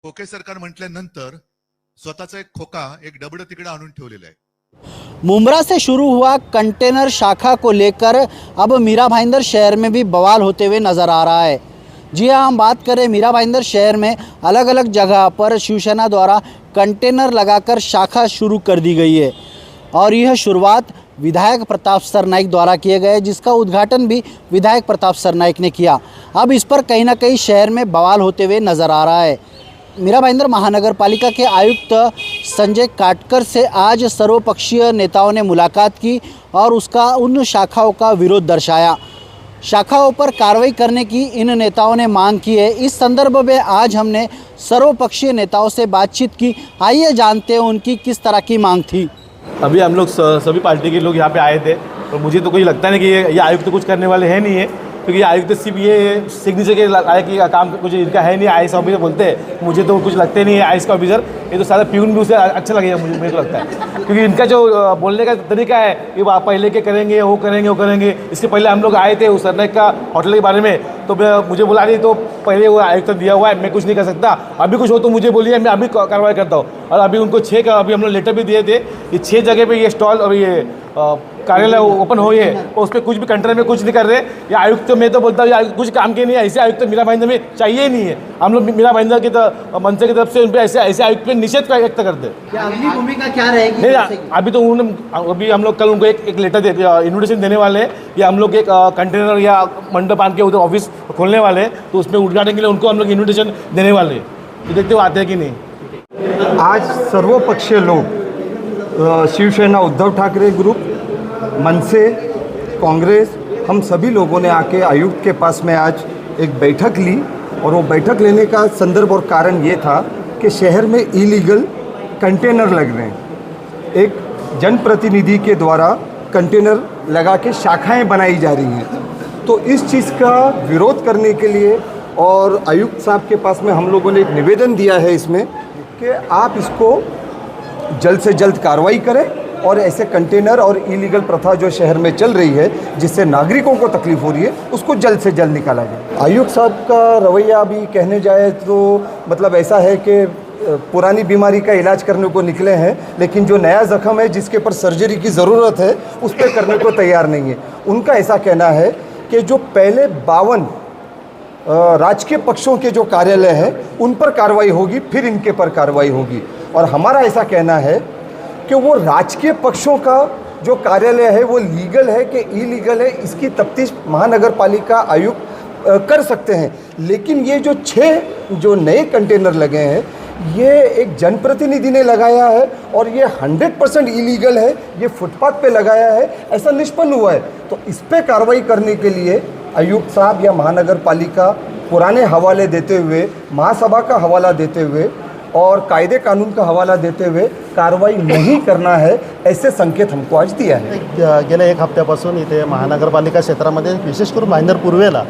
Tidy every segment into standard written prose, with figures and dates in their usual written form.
खोके सरकार म्हटल्यानंतर स्वतःचा एक खोका एक डबड तिकडे आणून ठेवलेला आहे। मुमरा से शुरू हुआ कंटेनर शाखा को लेकर अब मीरा भाईंदर शहर में भी बवाल होते हुए नज़र आ रहा है। जी हाँ, हम बात करें मीरा भाईंदर शहर में अलग अलग जगह पर शिवसेना द्वारा कंटेनर लगाकर शाखा शुरू कर दी गई है और यह शुरुआत विधायक प्रताप सरनाइक द्वारा किए गए, जिसका उद्घाटन भी विधायक प्रताप सरनाइक ने किया। अब इस पर कहीं ना कहीं शहर में बवाल होते हुए नज़र आ रहा है। मीरा भाईंदर महानगर पालिका के आयुक्त संजय काटकर से आज सर्वपक्षीय नेताओं ने मुलाकात की और उसका उन शाखाओं का विरोध दर्शाया। शाखाओं पर कार्रवाई करने की इन नेताओं ने मांग की है। इस संदर्भ में आज हमने सर्वपक्षीय नेताओं से बातचीत की। आइए जानते हैं उनकी किस तरह की मांग थी। अभी हम लोग सभी पार्टी के लोग यहाँ पे आए थे, तो मुझे तो कोई लगता नहीं कि ये आयुक्त तो कुछ करने वाले हैं नहीं है, क्योंकि आयुक्त सिर्फ ये सिग्नेचर के लायक की काम कुछ इनका है नहीं। आईएएस ऑफिसर बोलते हैं, मुझे तो कुछ लगते नहीं है आईएएस का ऑफिसर। ये तो सारा प्यून भी उसे अच्छा लगेगा मुझे तो लगता है, क्योंकि इनका जो बोलने का तरीका है कि वो पहले के करेंगे वो करेंगे। इसके पहले हम लोग आए थे उस सरनाइक का होटल के बारे में, तो मुझे बुला रही, तो पहले वो आयुक्त दिया हुआ है, मैं कुछ नहीं कर सकता। अभी कुछ हो तो मुझे बोलिए, मैं अभी कार्रवाई करता हूँ। और अभी उनको 6 का अभी हम लोग लेटर भी दिए थे कि 6 जगह पे ये स्टॉल और ये कार्यालय ओपन हो, ये उस पर कुछ भी कंटेनर में कुछ नहीं कर रहे। ये आयुक्त तो मैं तो बोलता हूँ कुछ काम के नहीं है, ऐसे आयुक्त तो मीरा भाईंदर में चाहिए ही नहीं है। हम लोग मीरा भाईंदर की मंच की तरफ से उन पर ऐसे आयुक्त पे निषेध व्यक्त करते हैं। क्या अगली भूमिका क्या रहेगी? नहीं, अभी तो उन्होंने अभी हम लोग कल उनको एक लेटर इन्विटेशन देने वाले हैं, या हम लोग एक कंटेनर या मंडप आन के उधर ऑफिस खोलने वाले हैं, तो उसमें उद्घाटन के लिए उनको हम लोग इन्विटेशन देने वाले हैं। तो देखते हो आते हैं कि नहीं। आज सर्वपक्षीय लोग शिवसेना उद्धव ठाकरे ग्रुप, मनसे, कांग्रेस, हम सभी लोगों ने आके आयुक्त के पास में आज एक बैठक ली। और वो बैठक लेने का संदर्भ और कारण ये था कि शहर में इलीगल कंटेनर लग रहे हैं। एक जनप्रतिनिधि के द्वारा कंटेनर लगा के शाखाएं बनाई जा रही हैं। तो इस चीज़ का विरोध करने के लिए और आयुक्त साहब के पास में हम लोगों ने एक निवेदन दिया है इसमें कि आप इसको जल्द से जल्द कार्रवाई करें और ऐसे कंटेनर और इलीगल प्रथा जो शहर में चल रही है, जिससे नागरिकों को तकलीफ हो रही है, उसको जल्द से जल्द निकाला जाए। आयुक्त साहब का रवैया भी कहने जाए तो मतलब ऐसा है कि पुरानी बीमारी का इलाज करने को निकले हैं, लेकिन जो नया जख्म है जिसके पर सर्जरी की ज़रूरत है उस पर करने को तैयार नहीं है। उनका ऐसा कहना है कि जो पहले 52 राजकीय पक्षों के जो कार्यालय हैं उन पर कार्रवाई होगी, फिर इनके पर कार्रवाई होगी। और हमारा ऐसा कहना है कि वो राजकीय पक्षों का जो कार्यालय है वो लीगल है कि इलीगल है, इसकी तफ्तीश महानगर पालिका आयुक्त कर सकते हैं। लेकिन ये जो 6 जो नए कंटेनर लगे हैं, ये एक जनप्रतिनिधि ने लगाया है और ये 100% इलीगल है, ये फुटपाथ पे लगाया है, ऐसा निष्पन्न हुआ है। तो इस पर कार्रवाई करने के लिए आयुक्त साहब या महानगर पालिका पुराने हवाले देते हुए, महासभा का हवाला देते हुए और कायदे कानून का हवाला देते हुए कारवाई नहीं करना है, ऐसे संकेत हमको आज दिया है। गेल्या 1 हप्त्यापासून इथे महानगरपालिका क्षेत्रामध्ये विशेष करून भाईंदर पूर्वेला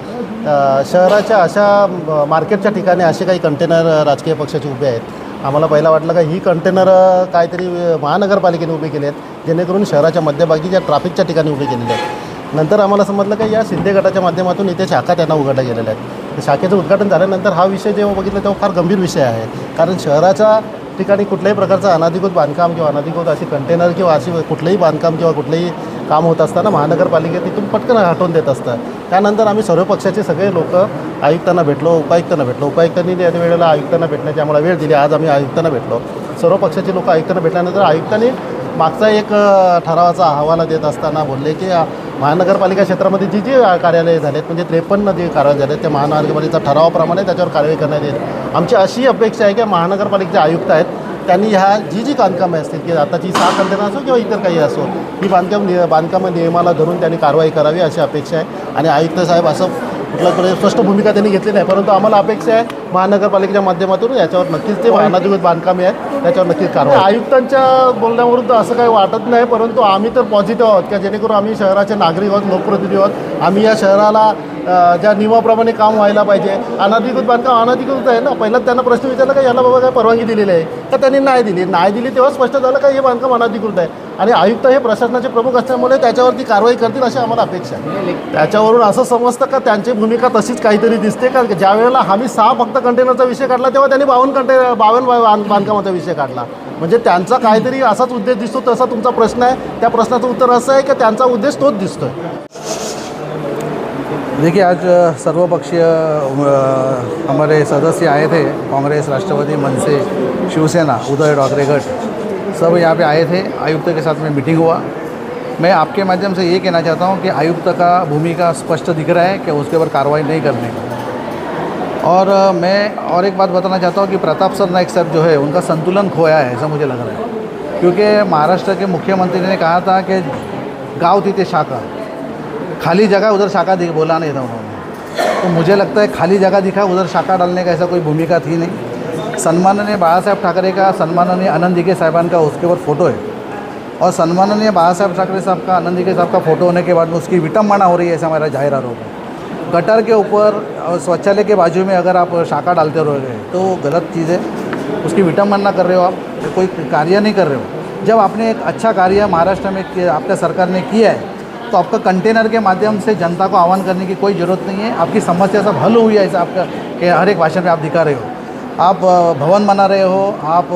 शहराच्या अशा मार्केटच्या ठिकाणी असे काही कंटेनर राजकीय पक्षाचे उभे आहेत। आम्हाला पहिला वाटलं का ही कंटेनर काहीतरी महानगरपालिकेने उभे केले आहेत, जेणेकरून शहराच्या मध्यभागी ज्या ट्रॅफिकच्या ठिकाणी उभे केलेले आहेत। नंतर आम्हाला समजलं की या शिंदे गटाच्या माध्यमातून इथे शाखा त्यांना उघडल्या गेलेल्या आहेत। शाखेचं उद्घाटन झाल्यानंतर हा विषय जेव्हा बघितला तेव्हा फार गंभीर विषय आहे, कारण शहराच्या ठिकाणी कुठल्याही प्रकारचं अनधिकृत बांधकाम किंवा अनधिकृत अशी कंटेनर किंवा अशी कुठलंही बांधकाम किंवा कुठलंही काम होत असताना महानगरपालिका तिथून पटकन हटवून देत असतं। त्यानंतर आम्ही सर्व पक्षाचे सगळे लोक आयुक्तांना भेटलो, उपायुक्तांनी त्या वेळेला आयुक्तांना भेटण्याची आम्हाला वेळ दिली। आज आम्ही आयुक्तांना भेटलो, सर्व पक्षाचे लोक आयुक्तांना भेटल्यानंतर आयुक्तांनी मागचा एक ठरावाचा अहवाल देत असताना बोलले की महानगरपालिका क्षेत्रामध्ये जी कार्यालये झालेत, म्हणजे 53 जे कार्यालय झालेत, त्या महानगरपालिकेचा ठरावाप्रमाणे त्याच्यावर कारवाई करण्यात येईल। आमची अशी अपेक्षा आहे की महानगरपालिकेचे आयुक्त आहेत त्यांनी ह्या जी कामकामे असतील की आताची 6 कंटेनर असो किंवा इतर काही असो, ही बांधकाम नियमाला धरून त्यांनी कारवाई करावी अशी अपेक्षा आहे। आणि आयुक्त साहेब असं कुठल्याकडे स्पष्ट भूमिका त्यांनी घेतली नाही, परंतु आम्हाला अपेक्षा आहे महानगरपालिकेच्या माध्यमातून याच्यावर नक्कीच ते अनधिकृत बांधकामे आहेत त्याच्यावर नक्कीच कारवाई। आयुक्तांच्या बोलण्यावरून तर असं काही वाटत नाही, परंतु आम्ही तर पॉझिटिव्ह आहोत की जेणेकरून आम्ही शहराचे नागरिक आहोत, लोकप्रतिनिधी आहोत। आम्ही या शहराला ज्या नियमाप्रमाणे काम व्हायला पाहिजे. अनधिकृत बांधकाम अनधिकृत आहे ना. पहिला त्यांना प्रश्न विचारला का याला बाबा काय परवानगी दिलेली आहे का, त्यांनी नाही दिली तेव्हा स्पष्ट झालं का हे बांधकाम अनधिकृत आहे. आणि आयुक्त हे प्रशासनाचे प्रमुख असल्यामुळे त्याच्यावरती कारवाई करतील अशी आम्हाला अपेक्षा आहे. त्याच्यावरून असं समजतं का त्यांची भूमिका तशीच काहीतरी दिसते का. ज्या वेळेला आम्ही 6 फक्त कंटेनरचा विषय काढला तेव्हा त्यांनी 52 बांधकामाचा विषय काढला. म्हणजे त्यांचा काहीतरी असाच उद्देश दिसतो. तसा तुमचा प्रश्न आहे, त्या प्रश्नाचं उत्तर असं आहे की त्यांचा उद्देश तोच दिसतोय. देखिए, आज सर्वपक्षीय हमारे सदस्य आए थे, कांग्रेस, राष्ट्रवादी, मनसे, शिवसेना, उद्धव ठाकरे गट, सब यहाँ पे आए थे. आयुक्त के साथ में मीटिंग हुआ. मैं आपके माध्यम से ये कहना चाहता हूँ कि आयुक्त का भूमिका स्पष्ट दिख रहा है कि उसके ऊपर कार्रवाई नहीं करने का. और मैं और एक बात बताना चाहता हूँ कि प्रताप सर नाइक साहब जो है उनका संतुलन खोया है, ऐसा मुझे लग रहा है. क्योंकि महाराष्ट्र के मुख्यमंत्री ने कहा था कि गाँव तिथे शाखा, खाली जगह उधर शाखा बोला नहीं था उन्होंने. तो मुझे लगता है खाली जगह दिखा, उधर शाखा डालने का ऐसा कोई भूमिका थी नहीं. सन्माननीय बाळासाहेब ठाकरे का, सन्माननीय आनंद दिघे साहबान का उसके ऊपर फ़ोटो है. और सन्माननीय बाळासाहेब ठाकरे साहब का, आनंद दिघे साहब का फ़ोटो होने के बाद में उसकी विटंबना हो रही है, ऐसा हमारा जाहिर आरोप है. गटर के ऊपर और शौचालय के बाजू में अगर आप शाखा डालते रहोगे तो गलत चीज़ है. उसकी विटंबना कर रहे हो आप, कोई कार्य नहीं कर रहे हो. जब आपने एक अच्छा कार्य महाराष्ट्र में आपका सरकार ने किया है तो आपका कंटेनर के माध्यम से जनता को आह्वान करने की कोई ज़रूरत नहीं है. आपकी समस्या सब हल हुई है, ऐसा आपका कि हर एक भाषण में आप दिखा रहे हो. आप भवन बना रहे हो, आप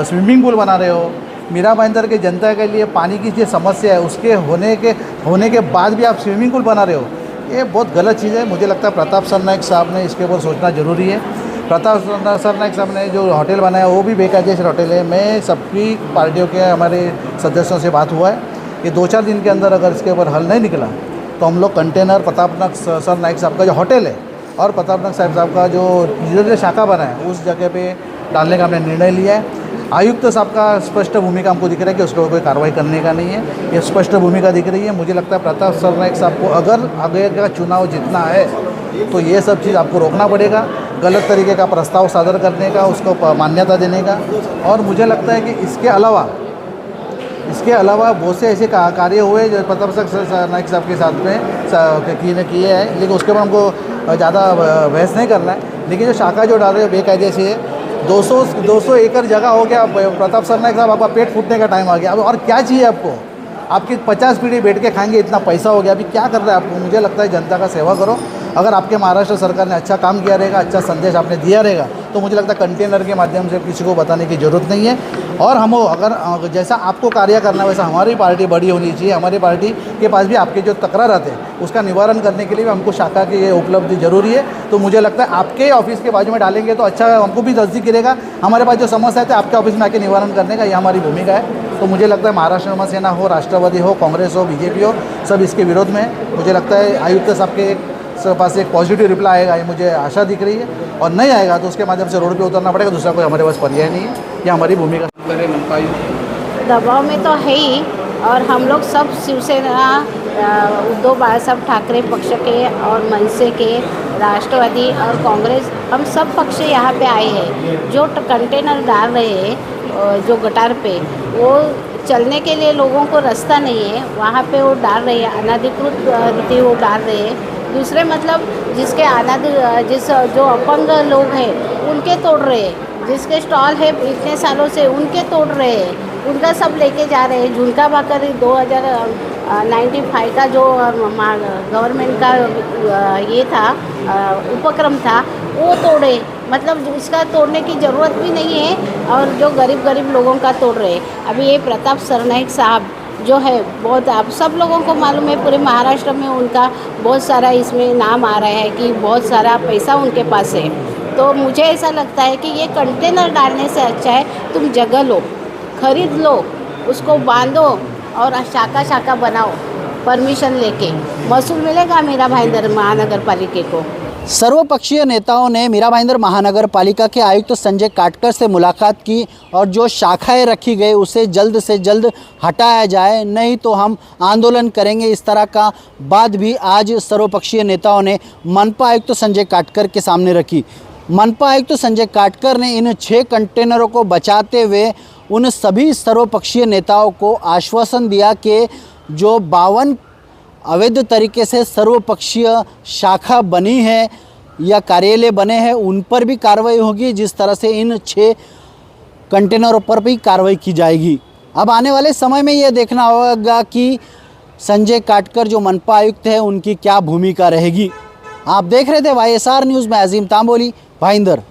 स्विमिंग पूल बना रहे हो. मीरा भाईंदर के जनता के लिए पानी की जो समस्या है उसके होने के बाद भी आप स्विमिंग पूल बना रहे हो, ये बहुत गलत चीज़ है. मुझे लगता है प्रताप सर नाइक साहब ने इसके ऊपर सोचना ज़रूरी है. प्रताप सर नाइक साहब ने जो होटल बनाया वो भी बेकायदेसर होटल है. मैं सबकी पार्टियों के हमारे सदस्यों से बात हुआ है कि 2-4 दिन के अंदर अगर इसके ऊपर हल नहीं निकला तो हम लोग कंटेनर प्रतापनाथ सर नाइक साहब का जो होटल है और प्रतापनाथ साहब का जो जिधर शाखा बना है उस जगह पे डालने का हमने निर्णय लिया है. आयुक्त साहब का स्पष्ट भूमिका हमको दिख रहा है कि उसके ऊपर कोई कार्रवाई करने का नहीं है. ये स्पष्ट भूमिका दिख रही है. मुझे लगता है प्रताप सर नाइक साहब को अगर आगे का चुनाव जीतना है तो ये सब चीज़ आपको रोकना पड़ेगा. गलत तरीके का प्रस्ताव सादर करने का, उसको मान्यता देने का. और मुझे लगता है कि इसके अलावा बहुत से ऐसे कार्य हुए जो प्रताप सर नाइक साहब के साथ में किए हैं, लेकिन उसके बाद हमको ज़्यादा बहस नहीं करना है. लेकिन जो शाखा जो डाल रहे हैं बेकायदे से 200 एकड़ जगह हो गया. प्रताप सर नाइक साहब आपका पेट फूटने का टाइम आ गया. अब और क्या चाहिए आपको? आपकी 50 पीढ़ी बैठ के खाएंगे, इतना पैसा हो गया, अभी क्या कर रहे हैं आपको? मुझे लगता है जनता का सेवा करो. अगर आपके महाराष्ट्र सरकार ने अच्छा काम किया रहेगा, अच्छा संदेश आपने दिया रहेगा तो मुझे लगता है कंटेनर के माध्यम से किसी को बताने की ज़रूरत नहीं है. और हम अगर जैसा आपको कार्य करना वैसा हमारी पार्टी बड़ी होनी चाहिए. हमारी पार्टी के पास भी आपके जो तकरार आते हैं उसका निवारण करने के लिए भी हमको शाखा की उपलब्धि जरूरी है. तो मुझे लगता है आपके ऑफिस के बाजू में डालेंगे तो अच्छा, हमको भी नज़दीक गिरेगा. हमारे पास जो समस्या है आपके ऑफिस में आके निवारण करने का ये हमारी भूमिका है. तो मुझे लगता है महाराष्ट्र नव सेना हो, राष्ट्रवादी हो, कांग्रेस हो, बीजेपी हो, सब इसके विरोध में है. मुझे लगता है आयुक्त साहब के पास एक पॉजिटिव रिप्लाई आएगा, ये मुझे आशा दिख रही है. और नहीं आएगा तो उसके माध्यम से रोड पे उतरना पड़ेगा. दूसरा कोई हमारे पास पर्याय नहीं है. ये हमारी भूमिका. दबाव में तो है ही. और हम लोग सब शिवसेना, उद्धव बाळासाहेब ठाकरे पक्ष के और मनसे के, राष्ट्रवादी और कांग्रेस, हम सब पक्ष यहाँ पे आए हैं. जो कंटेनर डाल रहे हैं जो गटार पे, वो चलने के लिए लोगों को रास्ता नहीं है, वहाँ पे वो डाल रहे हैं. अनधिकृत रीति वो डाल रहे हैं. दूसरे मतलब जिसके जो अपंग लोग हैं उनके तोड़ रहे हैं. जिसके स्टॉल है इतने सालों से उनके तोड़ रहे हैं. उनका सब लेके जा रहे हैं. झुनका भाकर 2095 का जो गवर्नमेंट का ये था उपक्रम था वो तोड़े. मतलब इसका तोड़ने की ज़रूरत भी नहीं है. और जो गरीब लोगों का तोड़ रहे हैं. अभी ये प्रताप सर नाइक साहब जो है बहुत, आप सब लोगों को मालूम है, पूरे महाराष्ट्र में उनका बहुत सारा इसमें नाम आ रहा है कि बहुत सारा पैसा उनके पास है. तो मुझे ऐसा लगता है कि ये कंटेनर डालने से अच्छा है तुम जगह लो, खरीद लो, उसको बांधो और शाखा बनाओ परमिशन लेके. महसूल मिलेगा मीरा भाईंदर महानगर पालिका को. सर्वपक्षीय नेताओं ने मीरा भाईंदर महानगर पालिका के आयुक्त संजय काटकर से मुलाकात की और जो शाखाएं रखी गई उसे जल्द से जल्द हटाया जाए, नहीं तो हम आंदोलन करेंगे. इस तरह का बात भी आज सर्वपक्षीय नेताओं ने मनपा आयुक्त संजय काटकर के सामने रखी. मनपा आयुक्त संजय काटकर ने इन 6 कंटेनरों को बचाते हुए उन सभी सर्वपक्षीय नेताओं को आश्वासन दिया कि जो 52 अवैध तरीके से सर्वपक्षीय शाखा बनी है या कार्यालय बने हैं उन पर भी कार्रवाई होगी, जिस तरह से इन 6 कंटेनरों पर भी कार्रवाई की जाएगी। अब आने वाले समय में यह देखना होगा कि संजय काटकर जो मनपा आयुक्त है उनकी क्या भूमिका रहेगी। आप देख रहे थे YSR न्यूज़ में अजीम तांबोली, भाईंदर।